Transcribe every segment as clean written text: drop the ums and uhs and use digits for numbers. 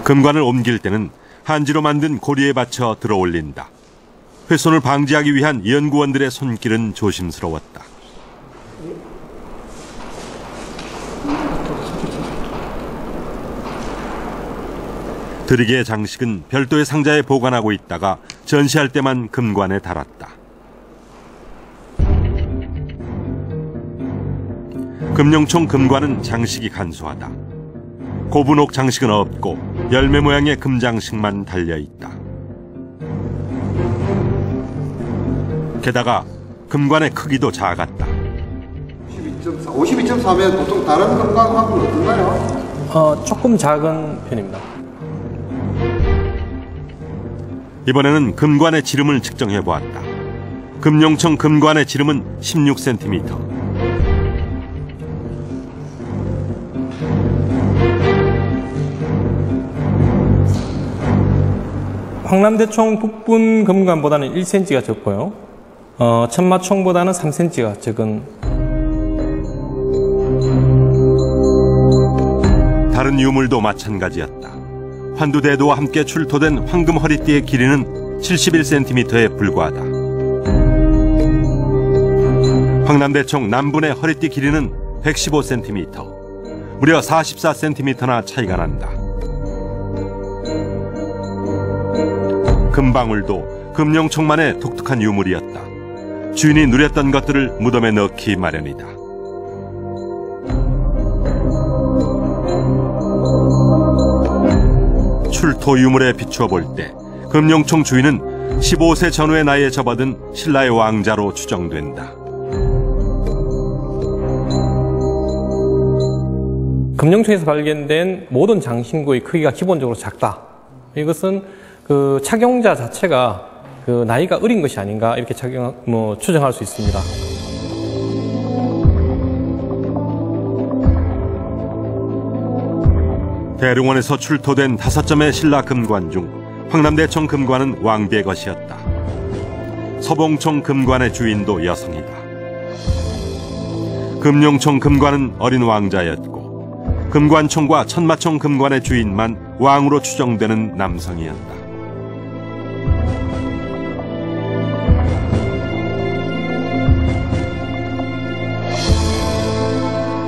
금관을 옮길 때는 한지로 만든 고리에 받쳐 들어 올린다. 훼손을 방지하기 위한 연구원들의 손길은 조심스러웠다. 드리개의 장식은 별도의 상자에 보관하고 있다가 전시할 때만 금관에 달았다. 금룡총 금관은 장식이 간소하다. 고분옥 장식은 없고 열매 모양의 금장식만 달려있다. 게다가 금관의 크기도 작았다. 52.4면 보통 다른 금관하고는 어떤가요? 조금 작은 편입니다. 이번에는 금관의 지름을 측정해 보았다. 금룡청 금관의 지름은 16cm. 황남대총 북분 금관보다는 1cm가 적고요. 천마총보다는 3cm가 적은. 다른 유물도 마찬가지였다. 환두대도와 함께 출토된 황금 허리띠의 길이는 71cm에 불과하다. 황남대총 남분의 허리띠 길이는 115cm, 무려 44cm나 차이가 난다. 금방울도 금룡총만의 독특한 유물이었다. 주인이 누렸던 것들을 무덤에 넣기 마련이다. 출토 유물에 비추어 볼 때 금룡총 주인은 15세 전후의 나이에 접어든 신라의 왕자로 추정된다. 금룡총에서 발견된 모든 장신구의 크기가 기본적으로 작다. 이것은 그 착용자 자체가 그 나이가 어린 것이 아닌가 이렇게 추정할 수 있습니다. 대릉원에서 출토된 5점의 신라 금관 중 황남대총 금관은 왕비의 것이었다. 서봉총 금관의 주인도 여성이다. 금룡총 금관은 어린 왕자였고 금관총과 천마총 금관의 주인만 왕으로 추정되는 남성이었다.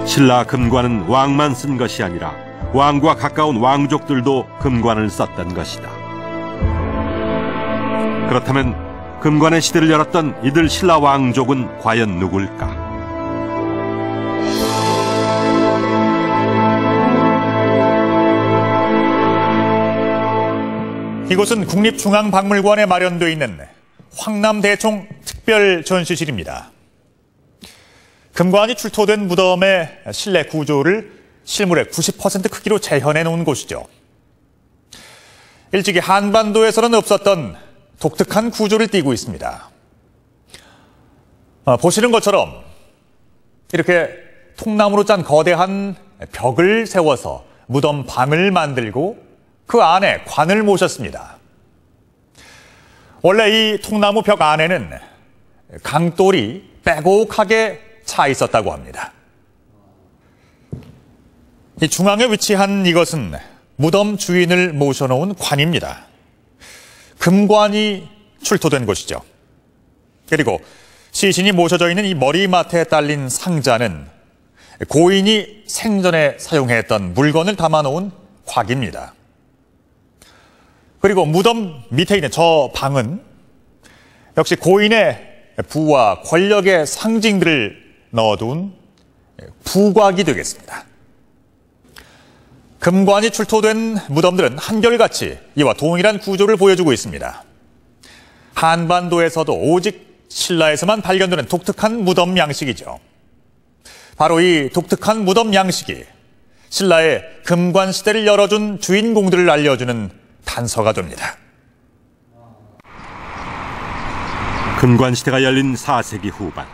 신라 금관은 왕만 쓴 것이 아니라 왕과 가까운 왕족들도 금관을 썼던 것이다. 그렇다면 금관의 시대를 열었던 이들 신라 왕족은 과연 누굴까? 이곳은 국립중앙박물관에 마련되어 있는 황남대총 특별전시실입니다. 금관이 출토된 무덤의 실내 구조를 실물의 90% 크기로 재현해 놓은 곳이죠. 일찍이 한반도에서는 없었던 독특한 구조를 띠고 있습니다. 보시는 것처럼 이렇게 통나무로 짠 거대한 벽을 세워서 무덤 방을 만들고 그 안에 관을 모셨습니다. 원래 이 통나무 벽 안에는 강돌이 빼곡하게 차 있었다고 합니다. 이 중앙에 위치한 이것은 무덤 주인을 모셔놓은 관입니다. 금관이 출토된 곳이죠. 그리고 시신이 모셔져 있는 이 머리맡에 딸린 상자는 고인이 생전에 사용했던 물건을 담아놓은 곽입니다. 그리고 무덤 밑에 있는 저 방은 역시 고인의 부와 권력의 상징들을 넣어둔 부곽이 되겠습니다. 금관이 출토된 무덤들은 한결같이 이와 동일한 구조를 보여주고 있습니다. 한반도에서도 오직 신라에서만 발견되는 독특한 무덤 양식이죠. 바로 이 독특한 무덤 양식이 신라의 금관 시대를 열어준 주인공들을 알려주는 단서가 됩니다. 금관 시대가 열린 4세기 후반,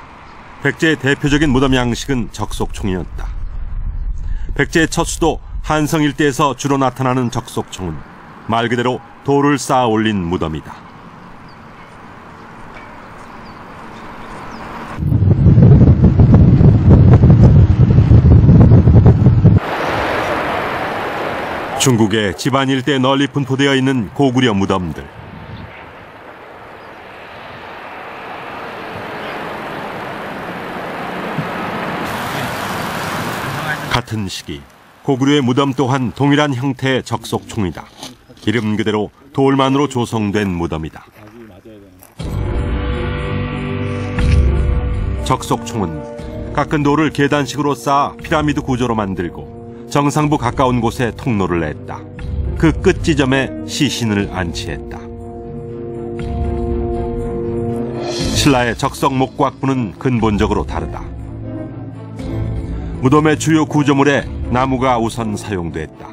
백제의 대표적인 무덤 양식은 적속총이었다. 백제의 첫 수도 한성 일대에서 주로 나타나는 적속총은 말 그대로 돌을 쌓아 올린 무덤이다. 중국의 집안 일대에 널리 분포되어 있는 고구려 무덤들. 같은 시기 고구려의 무덤 또한 동일한 형태의 적석총이다. 이름 그대로 돌만으로 조성된 무덤이다. 적석총은 깎은 돌을 계단식으로 쌓아 피라미드 구조로 만들고 정상부 가까운 곳에 통로를 냈다. 그 끝 지점에 시신을 안치했다. 신라의 적석 목곽부는 근본적으로 다르다. 무덤의 주요 구조물에 나무가 우선 사용됐다.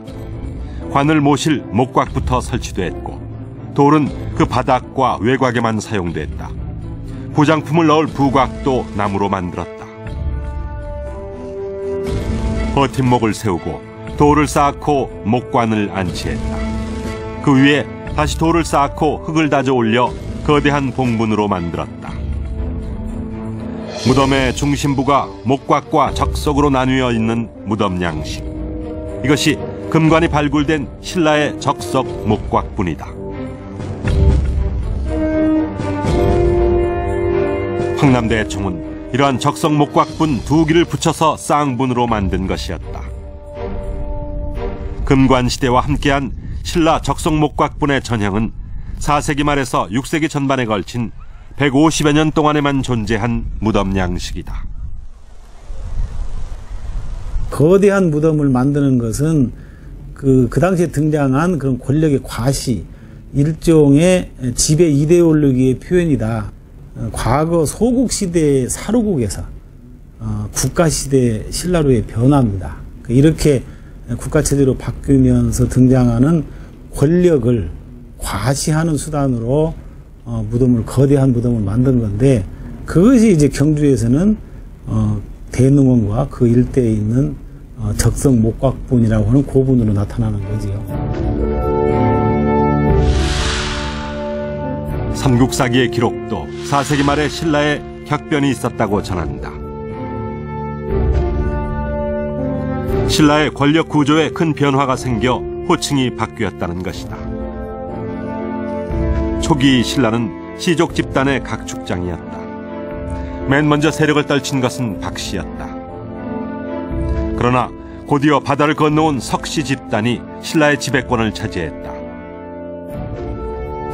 관을 모실 목곽부터 설치됐고 돌은 그 바닥과 외곽에만 사용됐다. 구장품을 넣을 부곽도 나무로 만들었다. 버팀목을 세우고 돌을 쌓고 목관을 안치했다. 그 위에 다시 돌을 쌓고 흙을 다져 올려 거대한 봉분으로 만들었다. 무덤의 중심부가 목곽과 적석으로 나뉘어 있는 무덤 양식. 이것이 금관이 발굴된 신라의 적석 목곽분이다. 황남대총은 이러한 적석 목곽분 2기를 붙여서 쌍분으로 만든 것이었다. 금관시대와 함께한 신라 적석 목곽분의 전형은 4세기 말에서 6세기 전반에 걸친 150여 년 동안에만 존재한 무덤 양식이다. 거대한 무덤을 만드는 것은 그 당시에 등장한 그런 권력의 과시, 일종의 지배 이데올로기의 표현이다. 과거 소국시대의 사루국에서 국가시대 신라로의 변화입니다. 이렇게 국가체제로 바뀌면서 등장하는 권력을 과시하는 수단으로 거대한 무덤을 만든 건데, 그것이 이제 경주에서는 대능원과 그 일대에 있는 적석 목곽분이라고 하는 고분으로 나타나는 거지요. 삼국사기의 기록도 4세기 말에 신라에 격변이 있었다고 전한다. 신라의 권력 구조에 큰 변화가 생겨 호칭이 바뀌었다는 것이다. 초기 신라는 시족 집단의 각축장이었다. 맨 먼저 세력을 떨친 것은 박씨였다. 그러나 곧이어 바다를 건너온 석씨 집단이 신라의 지배권을 차지했다.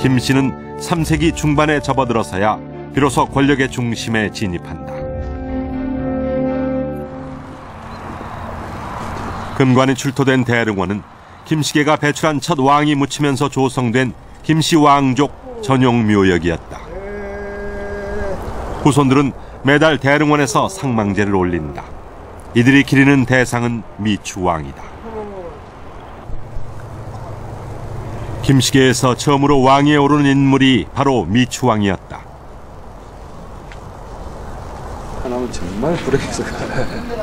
김씨는 3세기 중반에 접어들어서야 비로소 권력의 중심에 진입한다. 금관이 출토된 대릉원은 김씨계가 배출한 첫 왕이 묻히면서 조성된 김씨 왕족 전용 묘역이었다. 후손들은 매달 대릉원에서 상망제를 올린다. 이들이 기리는 대상은 미추왕이다. 김씨계에서 처음으로 왕위에 오르는 인물이 바로 미추왕이었다. 하나면 정말 불행해서.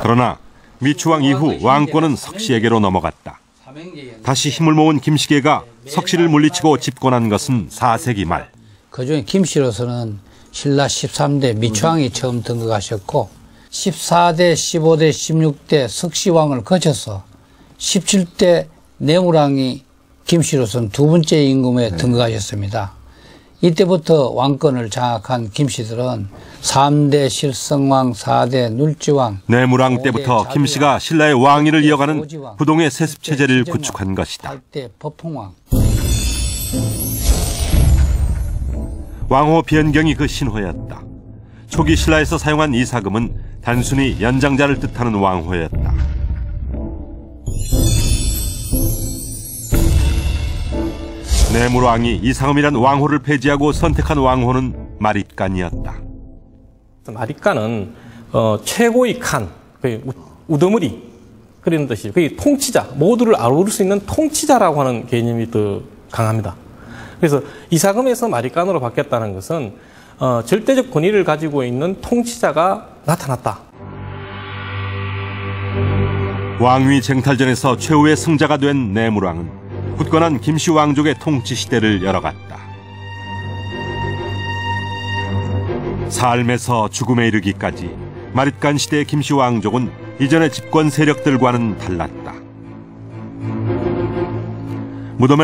그러나 미추왕 이후 왕권은 석씨에게로 넘어갔다. 다시 힘을 모은 김씨계가 석씨를 물리치고 집권한 것은 4세기 말. 그중에 김씨로서는 신라 13대 미추왕이 처음 등극하셨고 14대, 15대, 16대 석씨왕을 거쳐서 17대 내무왕이 김씨로서는 2번째 임금에 등극하셨습니다. 이때부터 왕권을 장악한 김씨들은 3대 실성왕, 4대 눌지왕, 내무왕 때부터 김씨가 신라의 왕위를 이어가는 부동의 세습체제를 구축한 것이다. 8대 법흥왕. 왕호 변경이 그 신호였다. 초기 신라에서 사용한 이사금은 단순히 연장자를 뜻하는 왕호였다. 내무왕이 이상음이란 왕호를 폐지하고 선택한 왕호는 마릿간이었다. 마릿간은 최고의 칸, 우두머리 그런 뜻이, 그게 통치자, 모두를 아우를 수 있는 통치자라고 하는 개념이 더 강합니다. 그래서 이사금에서 마릿간으로 바뀌었다는 것은 절대적 권위를 가지고 있는 통치자가 나타났다. 왕위 쟁탈전에서 최후의 승자가 된 내무왕은 굳건한 김씨 왕족의 통치 시대를 열어갔다. 삶에서 죽음에 이르기까지 마릿간 시대의 김씨 왕족은 이전의 집권 세력들과는 달랐다. 무덤에